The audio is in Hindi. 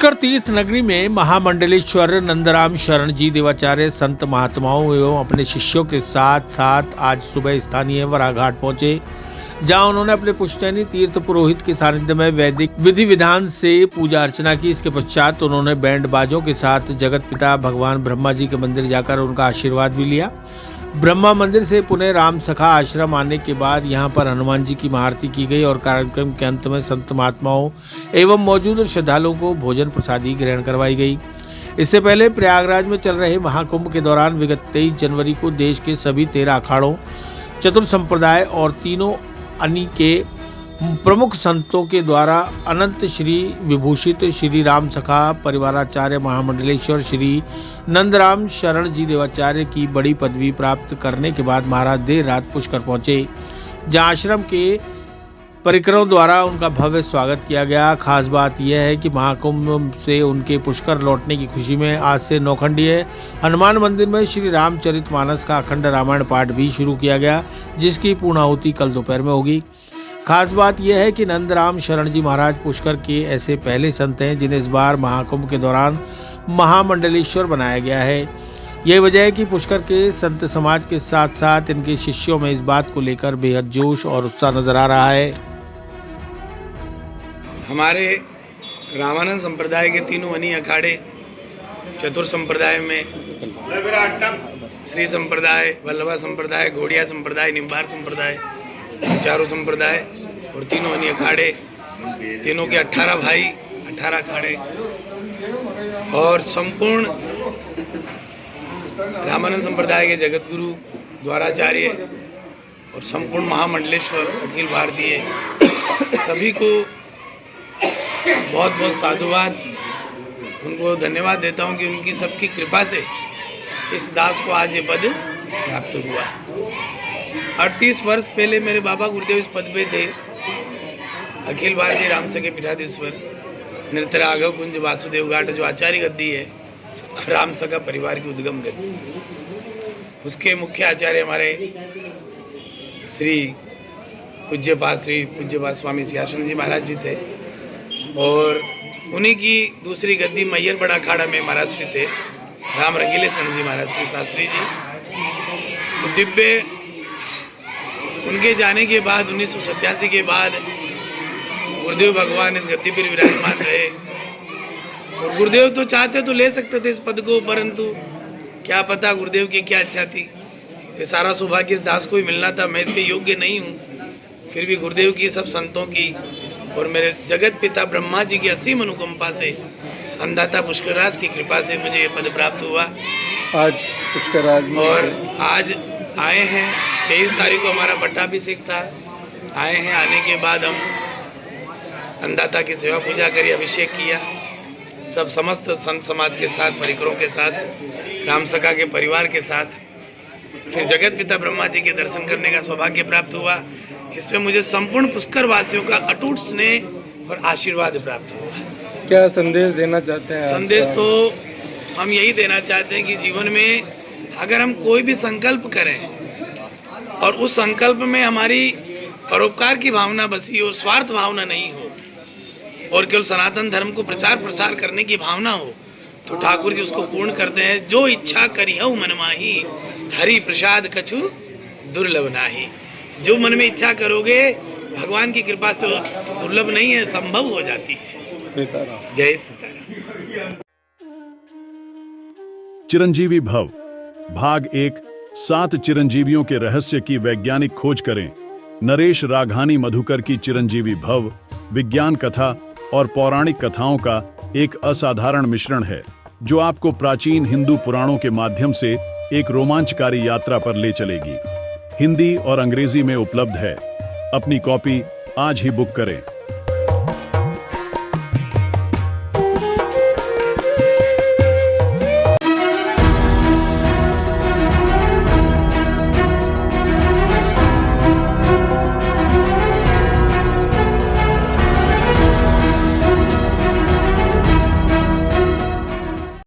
पुष्कर तीर्थ नगरी में महामंडलेश्वर नंदराम शरण जी देवाचार्य संत महात्माओं एवं अपने शिष्यों के साथ साथ आज सुबह स्थानीय वराह घाट पहुंचे, जहां उन्होंने अपने पुश्तैनी तीर्थ पुरोहित के सानिध्य में वैदिक विधि विधान से पूजा अर्चना की। इसके पश्चात उन्होंने बैंड बाजों के साथ जगत पिता भगवान ब्रह्मा जी के मंदिर जाकर उनका आशीर्वाद भी लिया। ब्रह्मा मंदिर से पुणे राम सखा आश्रम आने के बाद यहां पर हनुमान जी की महाआरती की गई और कार्यक्रम के अंत में संत महात्माओं एवं मौजूद श्रद्धालुओं को भोजन प्रसादी ग्रहण करवाई गई। इससे पहले प्रयागराज में चल रहे महाकुंभ के दौरान विगत 23 जनवरी को देश के सभी 13 अखाड़ों, चतुर संप्रदाय और तीनों अनि के प्रमुख संतों के द्वारा अनंत श्री विभूषित श्री राम सखा परिवाराचार्य महामंडलेश्वर श्री नंदराम शरण जी देवाचार्य की बड़ी पदवी प्राप्त करने के बाद महाराज देर रात पुष्कर पहुंचे, जहां आश्रम के परिकरों द्वारा उनका भव्य स्वागत किया गया। खास बात यह है कि महाकुंभ से उनके पुष्कर लौटने की खुशी में आज से नौखंडीय हनुमान मंदिर में श्री रामचरितमानस का अखंड रामायण पाठ भी शुरू किया गया, जिसकी पूर्णाहुति कल दोपहर में होगी। खास बात यह है कि नंदराम शरण जी महाराज पुष्कर के ऐसे पहले संत हैं जिन्हें इस बार महाकुंभ के दौरान महामंडलेश्वर बनाया गया है। यही वजह है कि पुष्कर के संत समाज के साथ साथ इनके शिष्यों में इस बात को लेकर बेहद जोश और उत्साह नजर आ रहा है। हमारे रामानंद संप्रदाय के तीनों अनि अखाड़े, चतुर संप्रदाय में श्री संप्रदाय, वल्लभा संप्रदाय, घोड़िया संप्रदाय, निम्बार संप्रदाय, चारों संप्रदाय और तीनों अनि अखाड़े, तीनों के 18 भाई, 18 अखाड़े और संपूर्ण रामानंद संप्रदाय के जगत गुरु द्वाराचार्य और संपूर्ण महामंडलेश्वर अखिल भारतीय सभी को बहुत बहुत साधुवाद, उनको धन्यवाद देता हूं कि उनकी सबकी कृपा से इस दास को आज ये पद प्राप्त हुआ। 38 वर्ष पहले मेरे बाबा गुरुदेव इस पद पे थे। अखिल भारतीय राम सखे पीठाधीश्वर नृत्य राघव कुंज वासुदेव घाट जो आचार्य गद्दी है, राम सखा परिवार की उद्गम गद्दी, उसके मुख्य आचार्य हमारे श्री पूज्यपाद स्वामी सियासन जी महाराज जी थे और उन्हीं की दूसरी गद्दी मैयर बड़ा अखाड़ा में महाराज श्री थे राम रंगीले शरण जी महाराज श्री शास्त्री जी। तो दिव्य उनके जाने के बाद 1987 के बाद गुरुदेव भगवान इस गद्दी पर विराजमान रहे और गुरुदेव तो चाहते तो ले सकते थे इस पद को, परंतु क्या पता गुरुदेव की क्या इच्छा थी। ये सारा सौभाग्य इस दास को ही मिलना था। मैं इसके योग्य नहीं हूँ, फिर भी गुरुदेव की, सब संतों की और मेरे जगत पिता ब्रह्मा जी की असीम अनुकंपा से, अन्नदाता पुष्करराज की कृपा से मुझे ये पद प्राप्त हुआ। आज पुष्करराज और आज आए हैं, 23 तारीख को हमारा पट्टाभिषेक था। आए हैं, आने के बाद हम अन्नदाता की सेवा पूजा करी, अभिषेक किया, सब समस्त संत समाज के साथ, परिकरों के साथ, राम सखा के परिवार के साथ। फिर जगत पिता ब्रह्मा जी के दर्शन करने का सौभाग्य प्राप्त हुआ। इसमें मुझे संपूर्ण पुष्कर वासियों का अटूट स्नेह और आशीर्वाद प्राप्त हुआ। क्या संदेश देना चाहते हैं? संदेश तो हम यही देना चाहते हैं कि जीवन में अगर हम कोई भी संकल्प करें और उस संकल्प में हमारी परोपकार की भावना बसी हो, स्वार्थ भावना नहीं हो और केवल सनातन धर्म को प्रचार प्रसार करने की भावना हो, तो ठाकुर जी उसको पूर्ण करते हैं। जो इच्छा करिहु मन माही, हरि प्रसाद कछु दुर्लभ नाही। जो मन में इच्छा करोगे भगवान की कृपा से दुर्लभ नहीं है, संभव हो जाती है। सीताराम। जय सीताराम। चिरंजीवी भव भाग 1, 7 चिरंजीवियों के रहस्य की वैज्ञानिक खोज करें। नरेश राघानी मधुकर की चिरंजीवी भव विज्ञान कथा और पौराणिक कथाओं का एक असाधारण मिश्रण है, जो आपको प्राचीन हिंदू पुराणों के माध्यम से एक रोमांचकारी यात्रा पर ले चलेगी। हिंदी और अंग्रेजी में उपलब्ध है। अपनी कॉपी आज ही बुक करें।